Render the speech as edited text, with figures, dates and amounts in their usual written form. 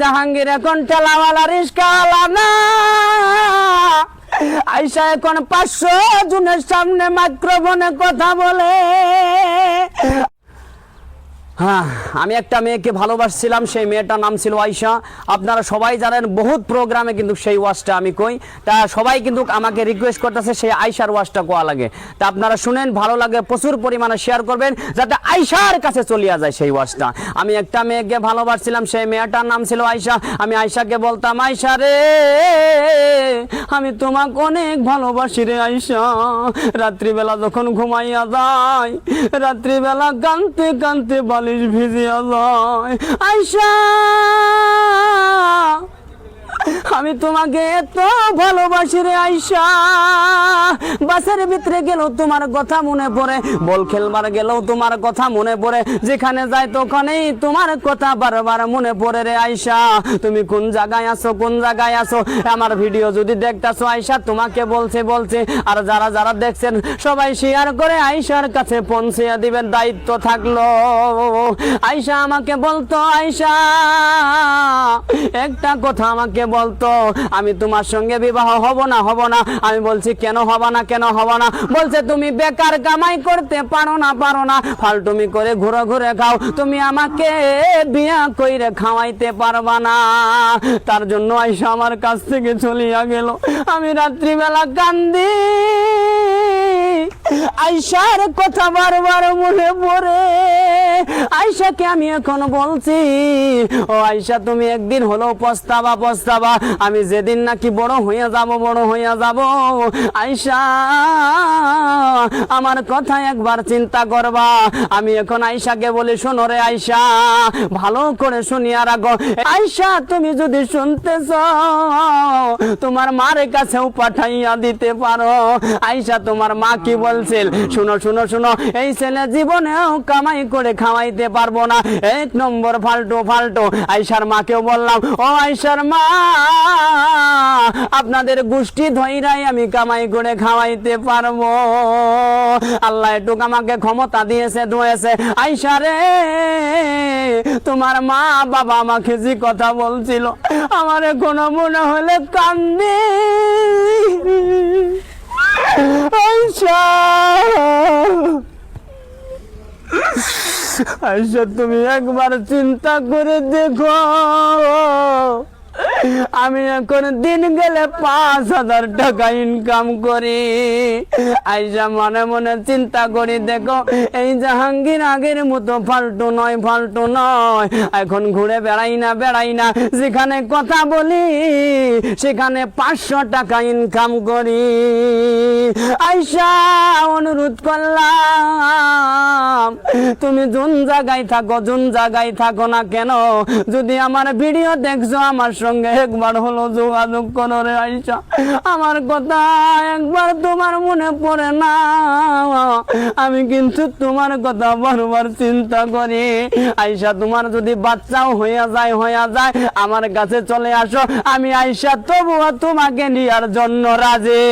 জাহাঙ্গীর এখন ঠেলাওয়ালা রিস্কাওয়ালা না, আয়শা এখন 500 জনের সামনে মাইক্রোফোনে কথা বলে। হ্যাঁ, আমি একটা মেয়েকে ভালোবাসছিলাম, সেই মেয়েটার নাম ছিল আয়শা। আপনারা সবাই জানেন, বহুত প্রোগ্রামে কিন্তু সেই ওয়াজটা আমি কই। তা সবাই কিন্তু আমাকে রিকোয়েস্ট করতেছে সেই আয়শার ওয়াজটা কোয়া লাগে। তা আপনারা শুনেন, ভালো লাগে প্রচুর পরিমাণে শেয়ার করবেন যাতে আয়শার কাছে চলিয়া যায় সেই ওয়াজটা। আমি একটা মেয়েকে ভালোবাসছিলাম, সেই মেয়েটার নাম ছিল আয়শা। আমি আয়শাকে বলতাম, আয়শা রে আমি তোমাকে অনেক ভালোবাসি রে আয়শা। রাত্রিবেলা যখন ঘুমাইয়া যায়, রাত্রিবেলা কাঁদতে কাঁদতে বালিশ ভিজিয়া যায়। আয়শা আমি তোমাকে এত ভালোবাসি রে আয়শা, বাসের ভিতরে গেলেও তোমার কথা মনে পড়ে, বল খেলবার গেলেও তোমার কথা মনে পড়ে, যেখানে যাই তখনই তোমার কথা বারবার মনে পড়ে রে আয়শা। তুমি কোন জায়গায় আছো, কোন জায়গায় আছো? আমার ভিডিও যদি দেখতেছো আয়শা, তোমাকে বলছে আর যারা যারা দেখছেন সবাই শেয়ার করে আয়শার কাছে পৌঁছে দিবেন, দায়িত্ব থাকলো। আয়শা আমাকে বলতো, আয়শা একটা কথা আমাকে বলতো, আমি তোমার সঙ্গে বিবাহ হব না। আমি বলছি কেন হব না, কেন হব না? বলছে তুমি বেকার কামাই করতে পারো না, ফালতুমি করে ঘুরে ঘুরে খাও, তুমি আমাকে বিয়া কইরে খাওয়াইতে পারবা না। তার জন্য আয়শা আমার কাছ থেকে চলিয়া গেল। আমি রাত্রিবেলা কান্দি, আয়শার কথা বারবার মনে পড়ে। আয়শাকে আমি এখন বলছি, ও আয়শা তুমি একদিন হলো পস্তাবা, আমি যেদিন নাকি বড় হইয়া যাব আয়শা আমার কথা একবার চিন্তা করবা। আমি এখন আয়শাকে বলি, শোনো রে আয়শা, ভালো করে শুনিয়া রাখো। আয়শা তুমি যদি শুনতে চাও তোমার মার কাছেও পাঠাইয়া দিতে পারো। আয়শা তোমার মা কি বলছিল শুনো, এই ছেলে জীবনেও কামাই করে খাওয়াইতে পারবো না, 1 নম্বর ফালতু। আয়শার মাকেও বললাম, ও আয়শার মা আপনাদের গোষ্ঠী ধইরাই আমি কামাই করে খাওয়াইতে পারবো। আল্লাহ একটু আমাকে ক্ষমতা দিয়েছে, ধুয়েছে। আয়শা রে তোমার মা বাবা আমাকে যে কথা বলছিল আমার কোনো মনে হলে কান্দি। আয়শা তুমি একবার চিন্তা করে দেখো, আমি এখন দিন গেলে 5,000 টাকা ইনকাম করি। আয়শা মনে মনে চিন্তা করি, দেখো এই জাহাঙ্গীর আগের মতো ফালতু নয়, এখন ঘুরে বেড়াই না, যেখানে কথা বলি সেখানে 500 টাকা ইনকাম করি। আয়শা অনুরোধ করলাম, তুমি যোন জায়গায় থাকো না কেন, যদি আমার ভিডিও দেখছো আমার সঙ্গে একবার হলো যোগাযোগ করো রে আয়শা। আমার কথা একবার তোমার মনে পড়ে না? আমি কিন্তু তোমার কথা বারবার চিন্তা করি। আয়শা তোমার যদি বাচ্চাও হইয়া যায় আমার কাছে চলে আসো, আমি আয়শা তবুও তোমাকে নেওয়ার জন্য রাজি।